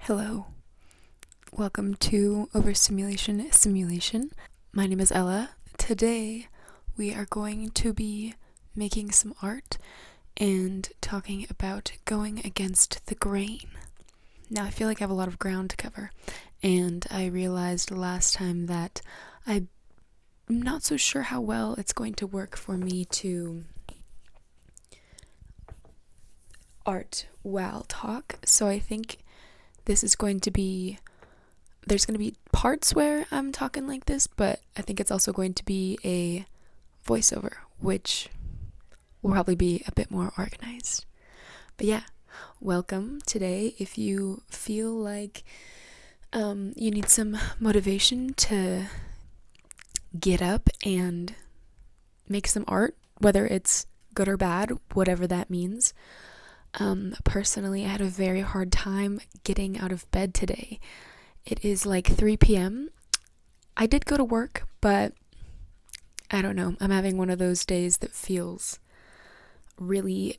Hello, welcome to Overstimulation Simulation. My name is Ella. Today we are going to be making some art and talking about going against the grain. Now I feel like I have a lot of ground to cover, and I realized last time that I'm not so sure how well it's going to work for me to art while talk, so I think this is going to be, there's going to be parts where I'm talking like this, but I think it's also going to be a voiceover, which will probably be a bit more organized. But yeah, welcome today. If you feel like you need some motivation to get up and make some art, whether it's good or bad, whatever that means. Personally, I had a very hard time getting out of bed today. It is like 3 p.m. I did go to work, but I don't know. I'm having one of those days that feels really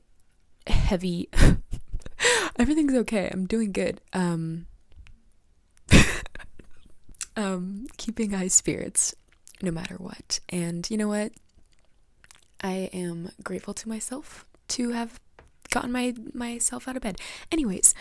heavy. Everything's okay. I'm doing good. Keeping high spirits no matter what. And you know what? I am grateful to myself to have gotten myself out of bed. Anyways,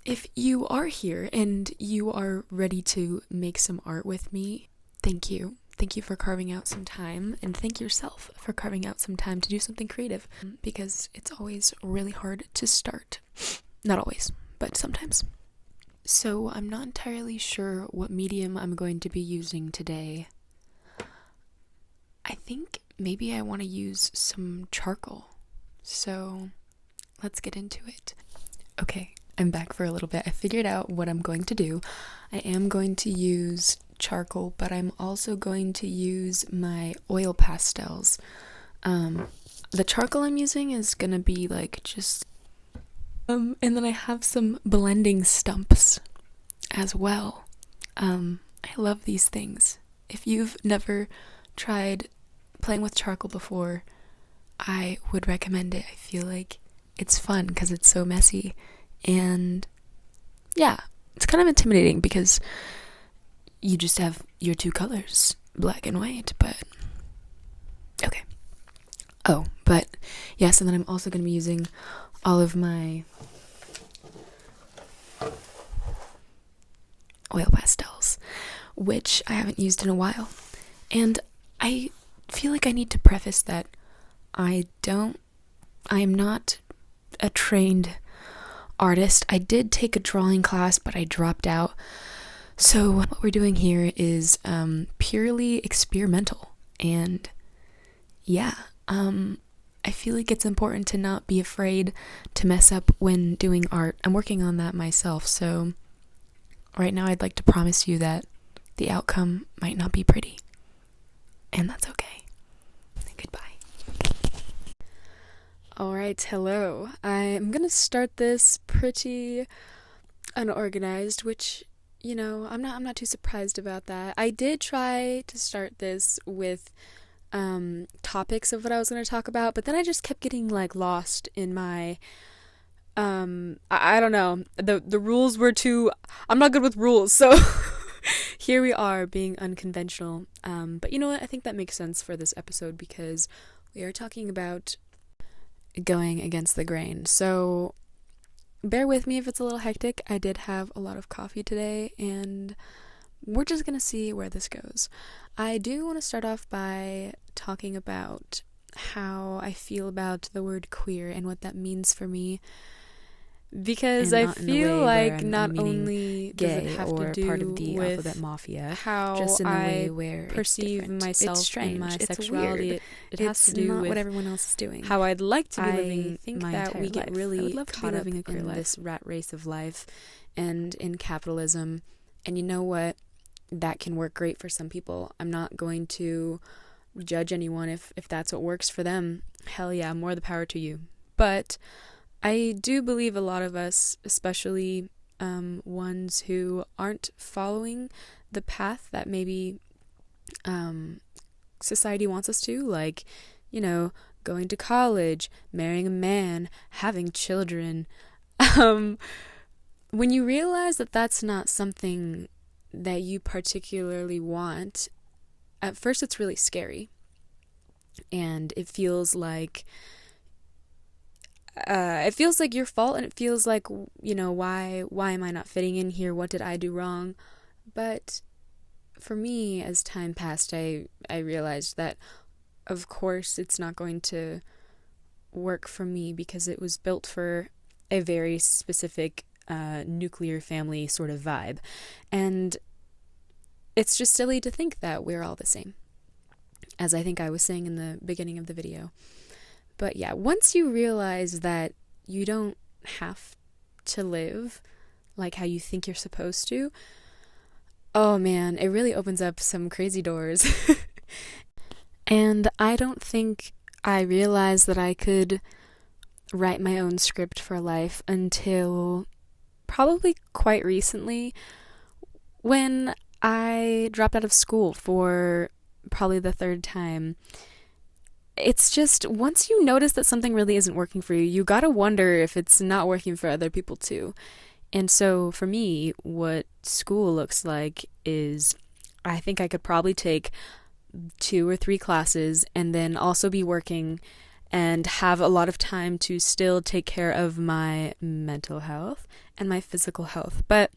if you are here and you are ready to make some art with me, thank you. Thank you for carving out some time, and thank yourself for carving out some time to do something creative, because it's always really hard to start. Not always, but sometimes. So I'm not entirely sure what medium I'm going to be using today. I think maybe I want to use some charcoal. So let's get into it. Okay, I'm back for a little bit. I figured out what I'm going to do. I am going to use charcoal, but I'm also going to use my oil pastels. The charcoal I'm using is going to be like just... and then I have some blending stumps as well. I love these things. If you've never tried playing with charcoal before, I would recommend it. I feel like it's fun because it's so messy, and yeah, it's kind of intimidating because you just have your two colors, black and white, but okay. Oh, but yes, and then I'm also going to be using all of my oil pastels, which I haven't used in a while, and I feel like I need to preface that I am not a trained artist. I did take a drawing class, but I dropped out. So what we're doing here is purely experimental. And yeah, I feel like it's important to not be afraid to mess up when doing art. I'm working on that myself. So right now I'd like to promise you that the outcome might not be pretty. And that's okay. Goodbye. Alright, hello. I'm gonna start this pretty unorganized, which, you know, I'm not too surprised about that. I did try to start this with topics of what I was gonna talk about, but then I just kept getting like lost in my I don't know. The rules were too... I'm not good with rules, so here we are being unconventional. But you know what? I think that makes sense for this episode because we are talking about going against the grain. So bear with me if it's a little hectic. I did have a lot of coffee today, and we're just gonna see where this goes. I do want to start off by talking about how I feel about the word queer and what that means for me, because I feel like not only does it have to do part of the with alphabet mafia, how just in the way where perceive myself and my sexuality, it has to do with what everyone else is doing. How I'd like to be living. I think that we get really caught up in this rat race of life and in capitalism, and you know what? That can work great for some people. I'm not going to judge anyone if that's what works for them. Hell yeah, more the power to you. But I do believe a lot of us, especially ones who aren't following the path that maybe society wants us to, like, you know, going to college, marrying a man, having children, when you realize that that's not something that you particularly want, at first it's really scary. And it feels like your fault, and it feels like, why am I not fitting in here? What did I do wrong? But for me, as time passed, I realized that, of course, it's not going to work for me because it was built for a very specific nuclear family sort of vibe. And it's just silly to think that we're all the same, as I think I was saying in the beginning of the video. But yeah, once you realize that you don't have to live like how you think you're supposed to, oh man, it really opens up some crazy doors. And I don't think I realized that I could write my own script for life until probably quite recently, when I dropped out of school for probably the third time. It's just, once you notice that something really isn't working for you, you gotta wonder if it's not working for other people too. And so for me, what school looks like is, I think I could probably take 2 or 3 classes and then also be working and have a lot of time to still take care of my mental health and my physical health. But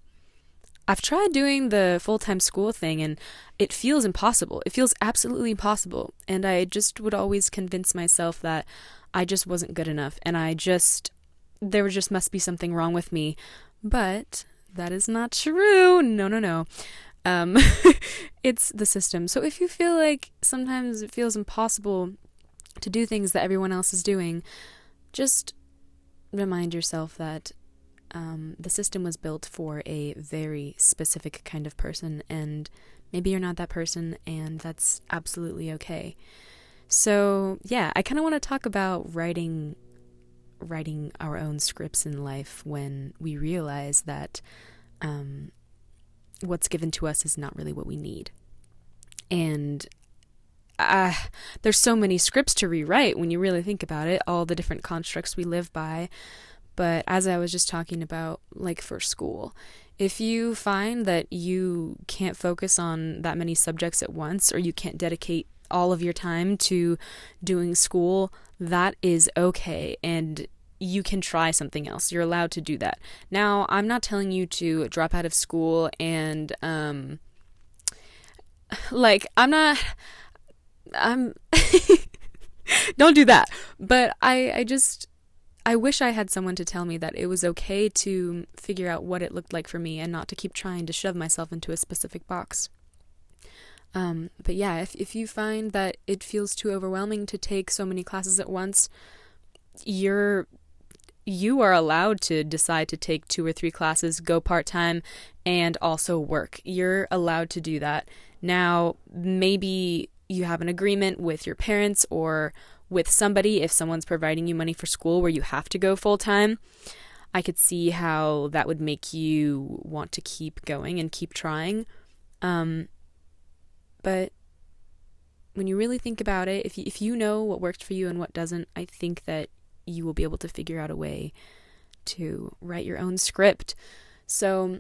I've tried doing the full-time school thing, and it feels impossible. It feels absolutely impossible. And I just would always convince myself that I just wasn't good enough, and there just must be something wrong with me. But that is not true. No. It's the system. So if you feel like sometimes it feels impossible to do things that everyone else is doing, just remind yourself that the system was built for a very specific kind of person, and maybe you're not that person, and that's absolutely okay. So yeah, I kind of want to talk about writing our own scripts in life when we realize that what's given to us is not really what we need. And there's so many scripts to rewrite when you really think about it, all the different constructs we live by. But as I was just talking about, like for school, if you find that you can't focus on that many subjects at once, or you can't dedicate all of your time to doing school, that is okay, and you can try something else. You're allowed to do that. Now, I'm not telling you to drop out of school and, don't do that. But I wish I had someone to tell me that it was okay to figure out what it looked like for me and not to keep trying to shove myself into a specific box. But yeah, if you find that it feels too overwhelming to take so many classes at once, you are allowed to decide to take 2 or 3 classes, go part-time, and also work. You're allowed to do that. Now, maybe you have an agreement with your parents or with somebody, if someone's providing you money for school where you have to go full-time. I could see how that would make you want to keep going and keep trying. But when you really think about it, if you know what worked for you and what doesn't, I think that you will be able to figure out a way to write your own script. So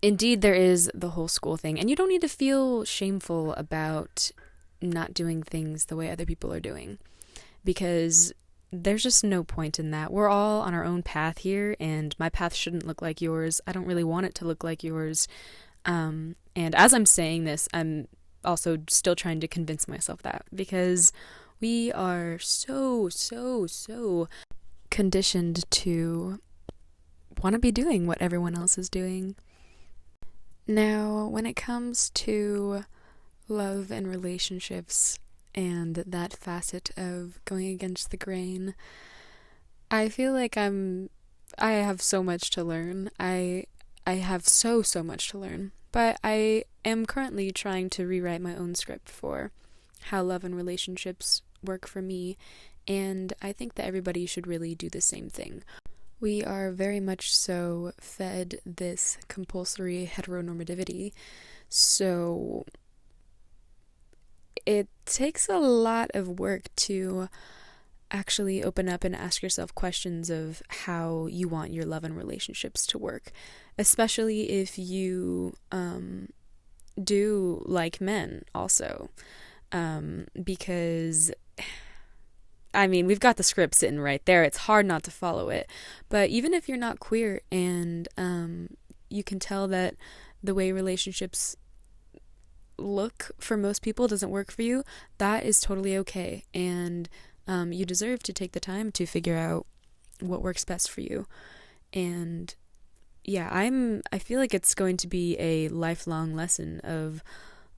indeed, there is the whole school thing, and you don't need to feel shameful about not doing things the way other people are doing, because there's just no point in that. We're all on our own path here, and my path shouldn't look like yours. I don't really want it to look like yours. And as I'm saying this, I'm also still trying to convince myself that, because we are so conditioned to want to be doing what everyone else is doing. Now, when it comes to love and relationships and that facet of going against the grain, I feel like I have so much to learn. I have so much to learn, but I am currently trying to rewrite my own script for how love and relationships work for me, and I think that everybody should really do the same thing. We are very much so fed this compulsory heteronormativity, so it takes a lot of work to actually open up and ask yourself questions of how you want your love and relationships to work, especially if you do like men also, because I mean, we've got the script sitting right there. It's hard not to follow it. But even if you're not queer and you can tell that the way relationships look for most people doesn't work for you, that is totally okay. And you deserve to take the time to figure out what works best for you. And yeah, I feel like it's going to be a lifelong lesson of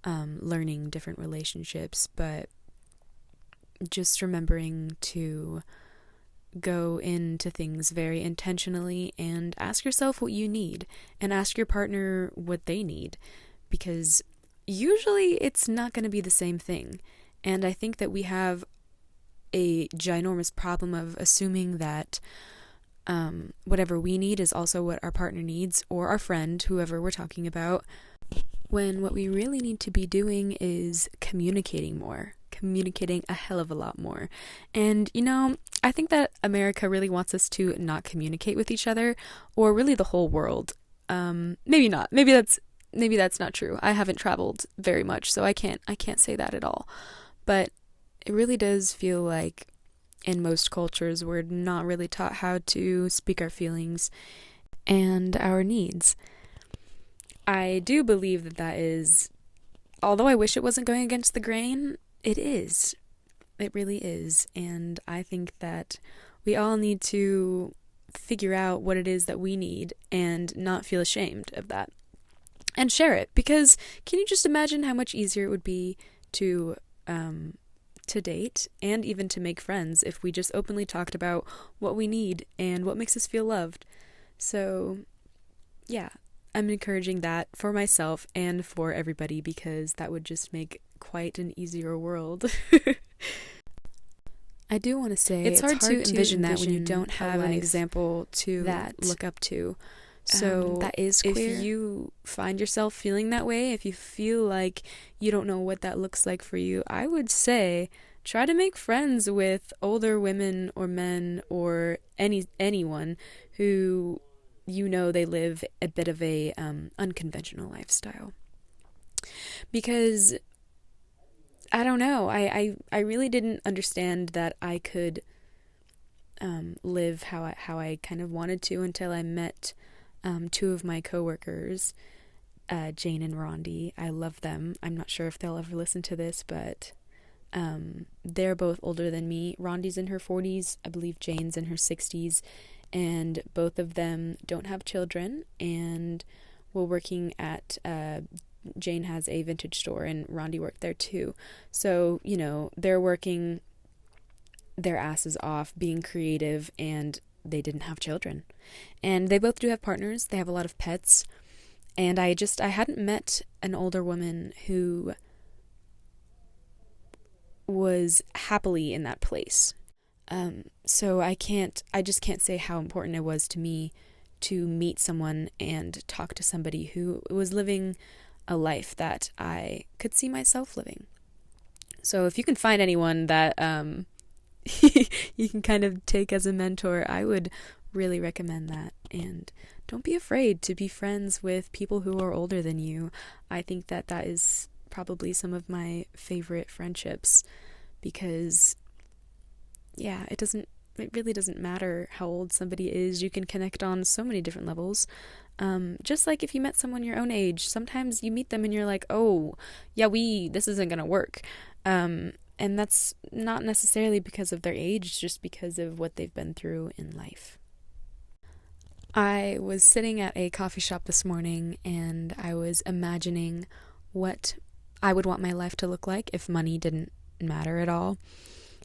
learning different relationships, but just remembering to go into things very intentionally and ask yourself what you need and ask your partner what they need, because usually it's not going to be the same thing. And I think that we have a ginormous problem of assuming that whatever we need is also what our partner needs, or our friend, whoever we're talking about, when what we really need to be doing is communicating more. Communicating a hell of a lot more. And I think that America really wants us to not communicate with each other, or really the whole world. Maybe not. Maybe that's not true. I haven't traveled very much, so I can't say that at all. But it really does feel like in most cultures we're not really taught how to speak our feelings and our needs. I do believe that is, although I wish it wasn't going against the grain, it is. It really is. And I think that we all need to figure out what it is that we need and not feel ashamed of that. And share it. Because can you just imagine how much easier it would be to date and even to make friends if we just openly talked about what we need and what makes us feel loved? So, yeah. I'm encouraging that for myself and for everybody, because that would just make quite an easier world. I do want to say it's hard to envision that when you don't have an example to look up to. So that is queer. If you find yourself feeling that way, if you feel like you don't know what that looks like for you, I would say try to make friends with older women or men or anyone who they live a bit of a unconventional lifestyle. Because I don't know, I really didn't understand that I could live how I kind of wanted to until I met two of my coworkers, Jane and Rondi. I love them. I'm not sure if they'll ever listen to this, but they're both older than me. Rondi's in her 40s, I believe Jane's in her 60s, and both of them don't have children, and we're working at Jane has a vintage store and Rondi worked there too. So, they're working their asses off being creative, and they didn't have children. And they both do have partners. They have a lot of pets. And I hadn't met an older woman who was happily in that place. So I just can't say how important it was to me to meet someone and talk to somebody who was living a life that I could see myself living. So if you can find anyone that you can kind of take as a mentor, I would really recommend that. And don't be afraid to be friends with people who are older than you. I think that is probably some of my favorite friendships, because it really doesn't matter how old somebody is. You can connect on so many different levels. Just like if you met someone your own age, sometimes you meet them and you're like, oh, yeah, this isn't going to work. And that's not necessarily because of their age, just because of what they've been through in life. I was sitting at a coffee shop this morning and I was imagining what I would want my life to look like if money didn't matter at all.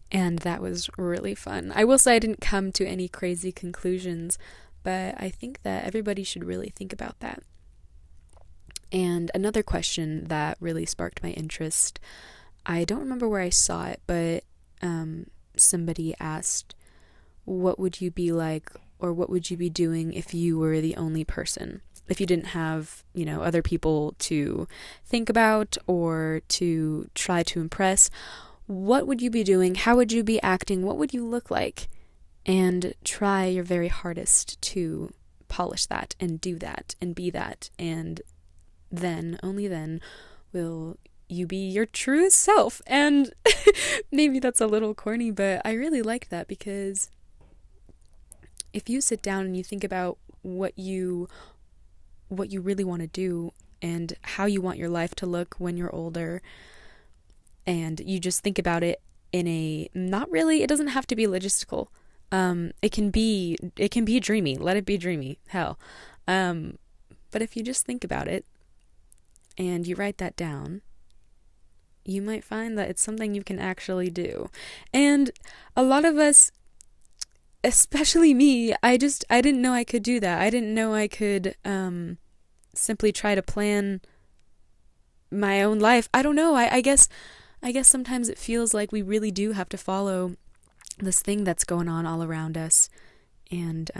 And that was really fun. I will say I didn't come to any crazy conclusions, but I think that everybody should really think about that. And another question that really sparked my interest, I don't remember where I saw it, but somebody asked, what would you be like, or what would you be doing if you were the only person? If you didn't have, other people to think about or to try to impress, what would you be doing? How would you be acting? What would you look like? And try your very hardest to polish that and do that and be that. And then, only then, will you be your true self. And maybe that's a little corny, but I really like that, because if you sit down and you think about what you really want to do and how you want your life to look when you're older, and you just think about it in a, not really, it doesn't have to be logistical. It can be dreamy. Let it be dreamy. Hell. But if you just think about it and you write that down, you might find that it's something you can actually do. And a lot of us, especially me, I didn't know I could do that. I didn't know I could, simply try to plan my own life. I don't know. I guess sometimes it feels like we really do have to follow this thing that's going on all around us, and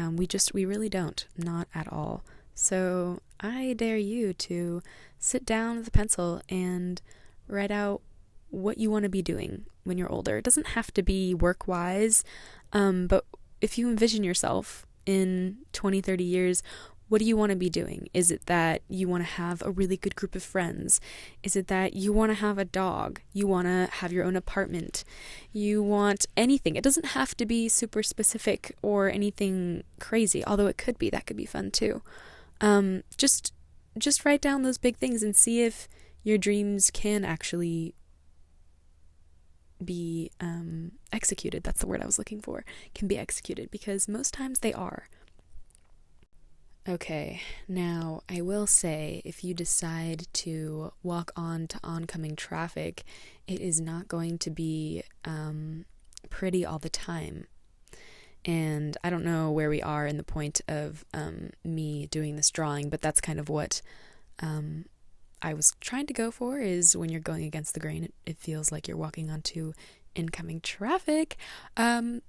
we really don't, not at all. So I dare you to sit down with a pencil and write out what you want to be doing when you're older. It doesn't have to be work-wise, but if you envision yourself in 20, 30 years, what do you want to be doing? Is it that you want to have a really good group of friends? Is it that you want to have a dog? You want to have your own apartment? You want anything. It doesn't have to be super specific or anything crazy, although it could be. That could be fun too. Just write down those big things and see if your dreams can actually be executed. That's the word I was looking for. Can be executed, because most times they are. Okay, now I will say, if you decide to walk on to oncoming traffic, it is not going to be pretty all the time. And I don't know where we are in the point of me doing this drawing, but that's kind of what I was trying to go for, is when you're going against the grain, it feels like you're walking onto incoming traffic. And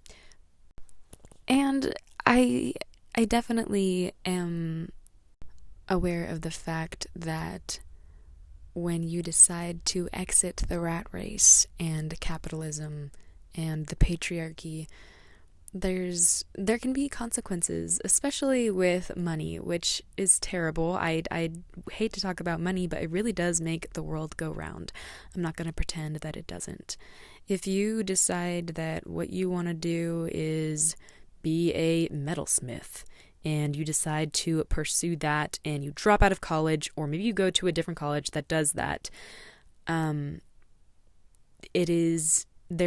I definitely am aware of the fact that when you decide to exit the rat race and capitalism and the patriarchy, there can be consequences, especially with money, which is terrible. I hate to talk about money, but it really does make the world go round. I'm not going to pretend that it doesn't. If you decide that what you want to do is be a metalsmith, and you decide to pursue that, and you drop out of college, or maybe you go to a different college that does that, there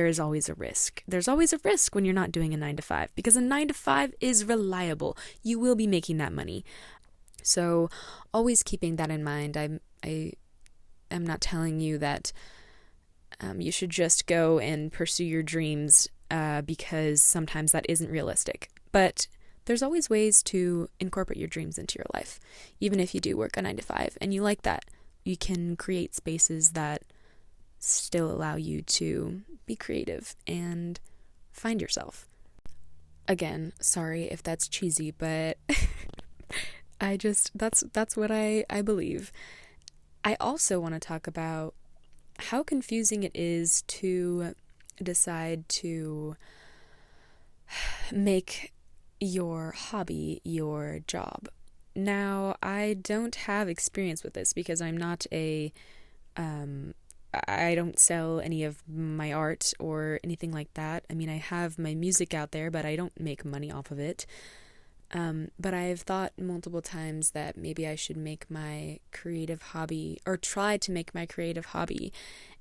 is always a risk. There's always a risk when you're not doing a 9-to-5, because a 9-to-5 is reliable. You will be making that money. So always keeping that in mind. I am not telling you that you should just go and pursue your dreams, because sometimes that isn't realistic. But there's always ways to incorporate your dreams into your life. Even if you do work a 9-to-5 and you like that, you can create spaces that still allow you to be creative and find yourself. Again, sorry if that's cheesy, but that's what I believe. I also want to talk about how confusing it is to decide to make your hobby your job. Now, I don't have experience with this because I'm not I don't sell any of my art or anything like that. I mean, I have my music out there, but I don't make money off of it. But I've thought multiple times that maybe I should make my creative hobby, or try to make my creative hobby,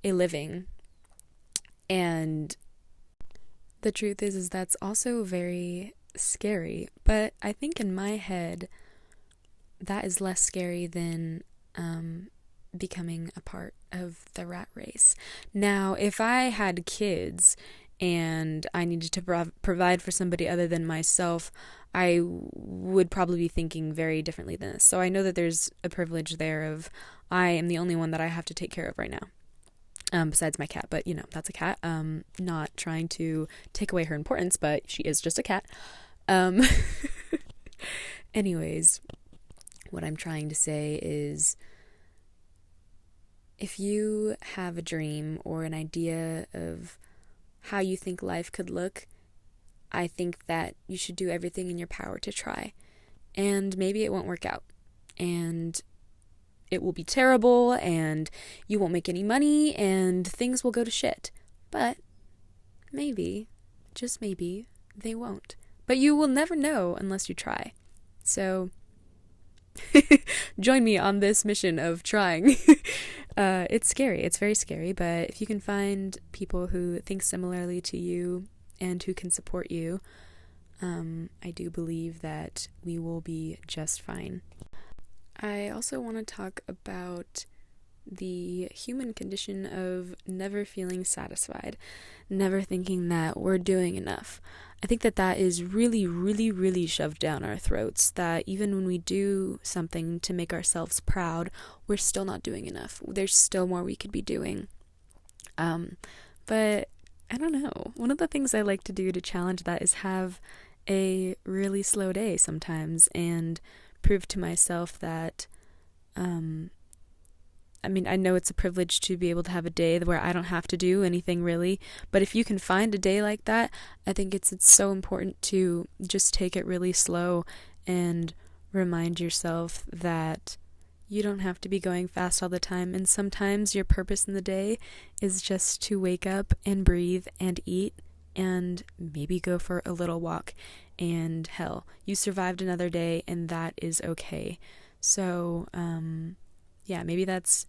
a living. And the truth is that's also very scary. But I think in my head, that is less scary than becoming a part of the rat race. Now, if I had kids and I needed to provide for somebody other than myself, I would probably be thinking very differently than this. So I know that there's a privilege there of I am the only one that I have to take care of right now. Besides my cat, but that's a cat. Not trying to take away her importance, but she is just a cat. Anyways, what I'm trying to say is if you have a dream or an idea of how you think life could look, I think that you should do everything in your power to try. And maybe it won't work out. And it will be terrible, and you won't make any money, and things will go to shit. But maybe, just maybe, they won't. But you will never know unless you try. So join me on this mission of trying. It's scary. It's very scary. But if you can find people who think similarly to you and who can support you, I do believe that we will be just fine. I also want to talk about the human condition of never feeling satisfied, never thinking that we're doing enough. I think that is really, really, really shoved down our throats, that even when we do something to make ourselves proud, we're still not doing enough. There's still more we could be doing. But I don't know. One of the things I like to do to challenge that is have a really slow day sometimes and prove to myself that, I know it's a privilege to be able to have a day where I don't have to do anything really, but if you can find a day like that, I think it's so important to just take it really slow and remind yourself that you don't have to be going fast all the time, and sometimes your purpose in the day is just to wake up and breathe and eat and maybe go for a little walk, and hell, you survived another day, and that is okay. So, maybe that's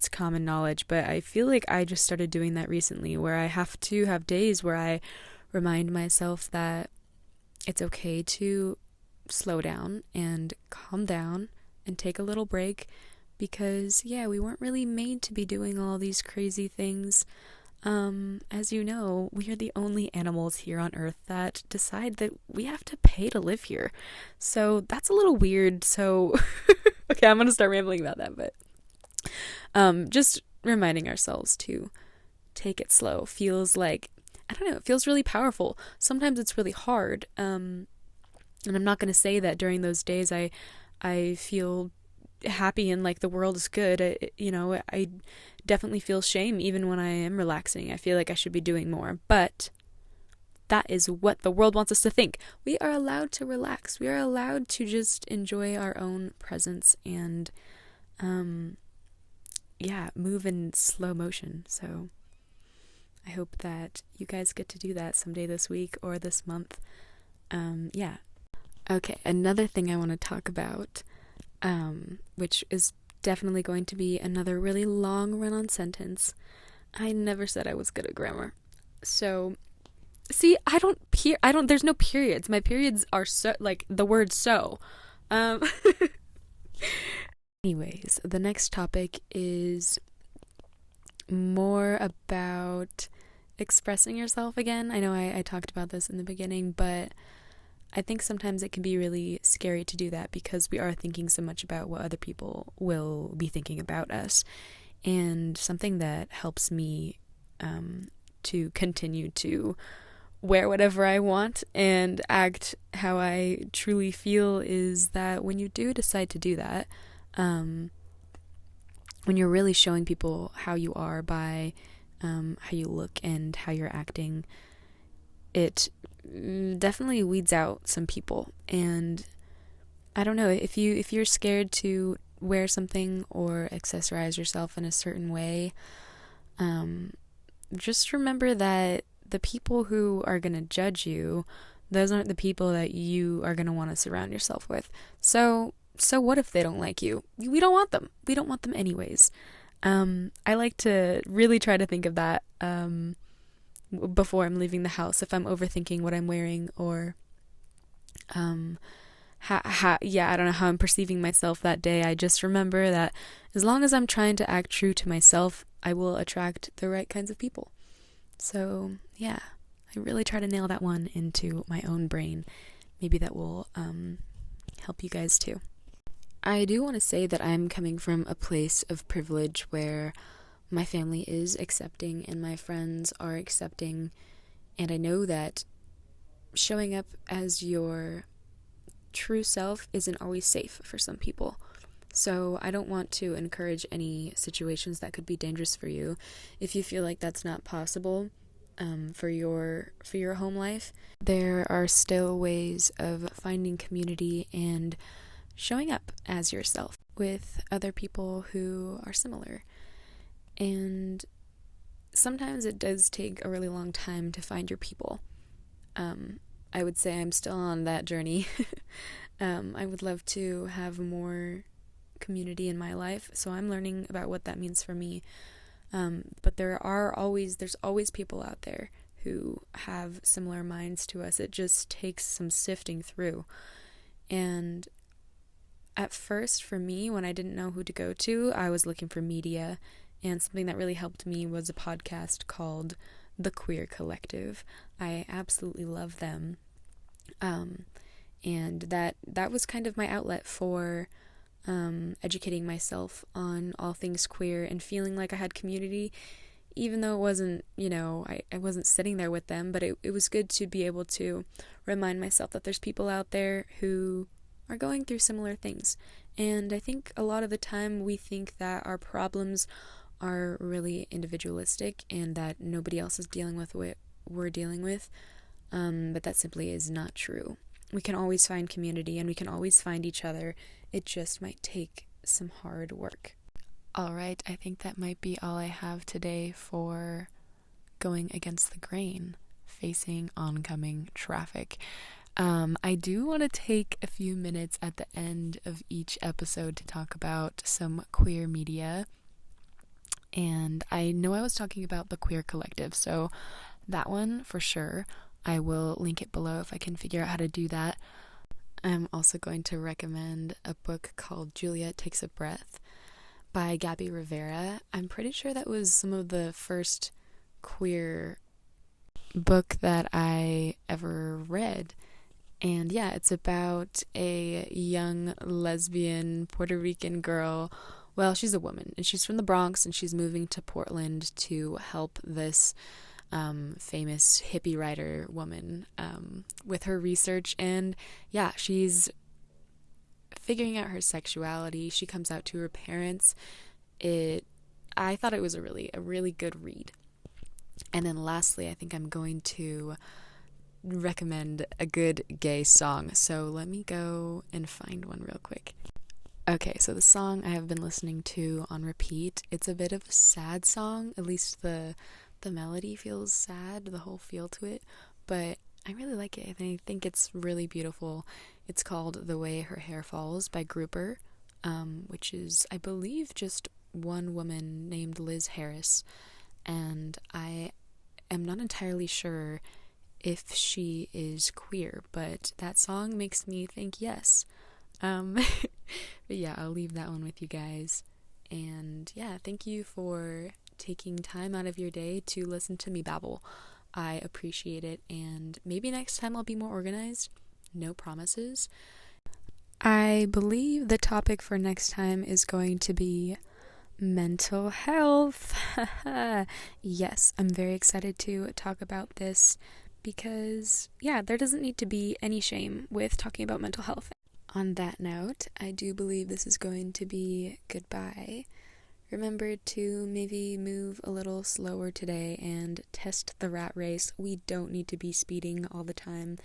common knowledge, but I feel like I just started doing that recently, where I have to have days where I remind myself that it's okay to slow down and calm down and take a little break, because we weren't really made to be doing all these crazy things. As you know, we are the only animals here on Earth that decide that we have to pay to live here. So that's a little weird. So, okay, I'm going to start rambling about that, but just reminding ourselves to take it slow feels like, I don't know, it feels really powerful. Sometimes it's really hard. And I'm not going to say that during those days I feel happy and like the world is good. I definitely feel shame even when I am relaxing. I feel like I should be doing more, but that is what the world wants us to think. We are allowed to relax. We are allowed to just enjoy our own presence and move in slow motion. So I hope that you guys get to do that someday this week or this month. Okay, another thing I want to talk about, which is definitely going to be another really long run-on sentence. I never said I was good at grammar. So, see, there's no periods. My periods are so, like, the word so. Anyways, the next topic is more about expressing yourself again. I know I talked about this in the beginning, but I think sometimes it can be really scary to do that because we are thinking so much about what other people will be thinking about us. And something that helps me to continue to wear whatever I want and act how I truly feel is that when you do decide to do that, when you're really showing people how you are by how you look and how you're acting, it definitely weeds out some people. And I don't know, if you're scared to wear something or accessorize yourself in a certain way, just remember that the people who are going to judge you, those aren't the people that you are going to want to surround yourself with. So what if they don't like you? We don't want them. We don't want them anyways. I like to really try to think of that before I'm leaving the house, if I'm overthinking what I'm wearing, or I don't know how I'm perceiving myself that day. I just remember that as long as I'm trying to act true to myself, I will attract the right kinds of people. So I really try to nail that one into my own brain. Maybe that will help you guys too. I do want to say that I'm coming from a place of privilege where my family is accepting and my friends are accepting, and I know that showing up as your true self isn't always safe for some people. So I don't want to encourage any situations that could be dangerous for you. If you feel like that's not possible for your home life, there are still ways of finding community and showing up as yourself with other people who are similar. And sometimes it does take a really long time to find your people. I would say I'm still on that journey. I would love to have more community in my life, so I'm learning about what that means for me. But there's always people out there who have similar minds to us. It just takes some sifting through. And at first, for me, when I didn't know who to go to, I was looking for media, and something that really helped me was a podcast called The Queer Collective. I absolutely love them. And that was kind of my outlet for educating myself on all things queer and feeling like I had community, even though it wasn't, I wasn't sitting there with them, but it was good to be able to remind myself that there's people out there who are going through similar things. And I think a lot of the time we think that our problems are really individualistic and that nobody else is dealing with what we're dealing with, but that simply is not true. We can always find community and we can always find each other. It just might take some hard work. All right, I think that might be all I have today for going against the grain, facing oncoming traffic. I do want to take a few minutes at the end of each episode to talk about some queer media. And I know I was talking about the Queer Collective, so that one for sure. I will link it below if I can figure out how to do that. I'm also going to recommend a book called Juliet Takes a Breath by Gabby Rivera. I'm pretty sure that was some of the first queer book that I ever read. And yeah, it's about a young lesbian Puerto Rican girl. Well, she's a woman, and she's from the Bronx, and she's moving to Portland to help this famous hippie writer woman with her research. And yeah, she's figuring out her sexuality. She comes out to her parents. I thought it was a really good read. And then lastly, I think I'm going to recommend a good gay song. So let me go and find one real quick. Okay, so the song I have been listening to on repeat, it's a bit of a sad song, at least the melody feels sad, the whole feel to it, but I really like it, and I think it's really beautiful. It's called The Way Her Hair Falls by Grouper, which is, I believe, just one woman named Liz Harris, and I am not entirely sure if she is queer, but that song makes me think yes. But yeah, I'll leave that one with you guys. And yeah, thank you for taking time out of your day to listen to me babble. I appreciate it, and maybe next time I'll be more organized. No promises. I believe the topic for next time is going to be mental health. Yes, I'm very excited to talk about this because, yeah, there doesn't need to be any shame with talking about mental health. On that note, I do believe this is going to be goodbye. Remember to maybe move a little slower today and test the rat race. We don't need to be speeding all the time.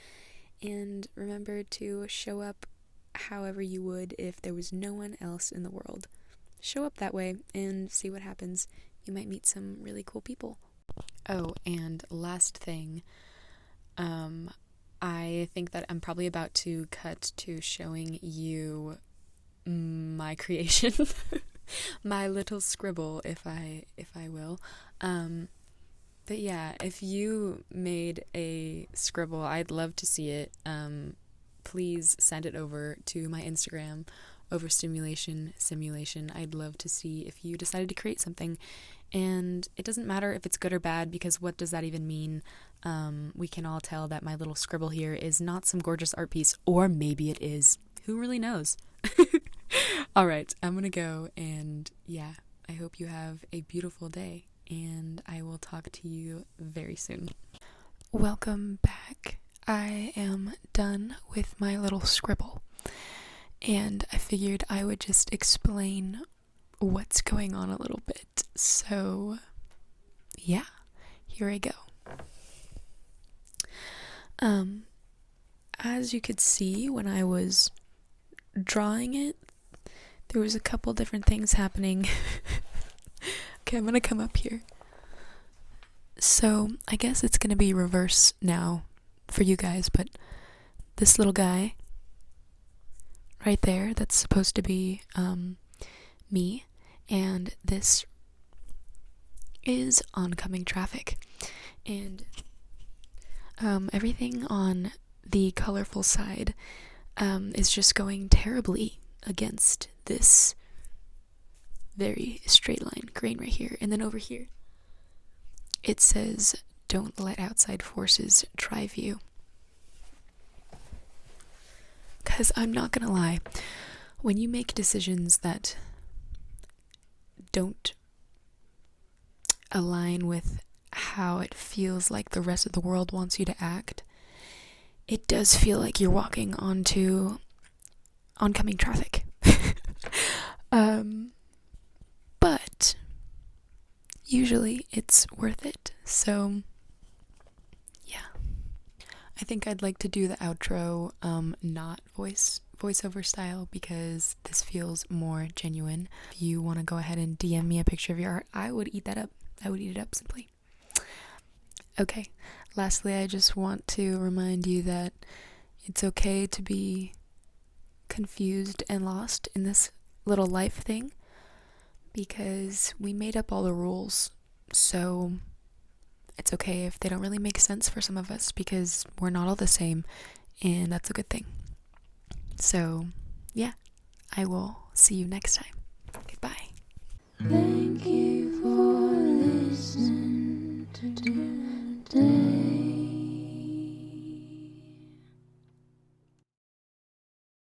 And remember to show up however you would if there was no one else in the world. Show up that way and see what happens. You might meet some really cool people. Oh, and last thing, I think that I'm probably about to cut to showing you my creation, my little scribble, if I will. But yeah, if you made a scribble, I'd love to see it. Please send it over to my Instagram, overstimulation simulation. I'd love to see if you decided to create something. And it doesn't matter if it's good or bad, because what does that even mean? We can all tell that my little scribble here is not some gorgeous art piece, or maybe it is. Who really knows? All right, I'm gonna go, and yeah, I hope you have a beautiful day, and I will talk to you very soon. Welcome back. I am done with my little scribble. and I figured I would just explain what's going on a little bit. So, yeah, here I go. As you could see when I was drawing it, there was a couple different things happening. Okay, I'm gonna come up here. So, I guess it's gonna be reverse now for you guys, but this little guy right there, that's supposed to be me, and this is oncoming traffic. And everything on the colorful side is just going terribly against this very straight line grain right here. And then over here it says, "Don't let outside forces drive you." Because I'm not gonna lie, when you make decisions that don't align with how it feels like the rest of the world wants you to act, it does feel like you're walking onto oncoming traffic. But usually it's worth it. So yeah, I think I'd like to do the outro not voiceover style, because this feels more genuine. If you want to go ahead and DM me a picture of your art, I would eat that up. I would eat it up simply. Okay, lastly, I just want to remind you that it's okay to be confused and lost in this little life thing, because we made up all the rules. So it's okay if they don't really make sense for some of us, because we're not all the same, and that's a good thing. So yeah, I will see you next time. Goodbye.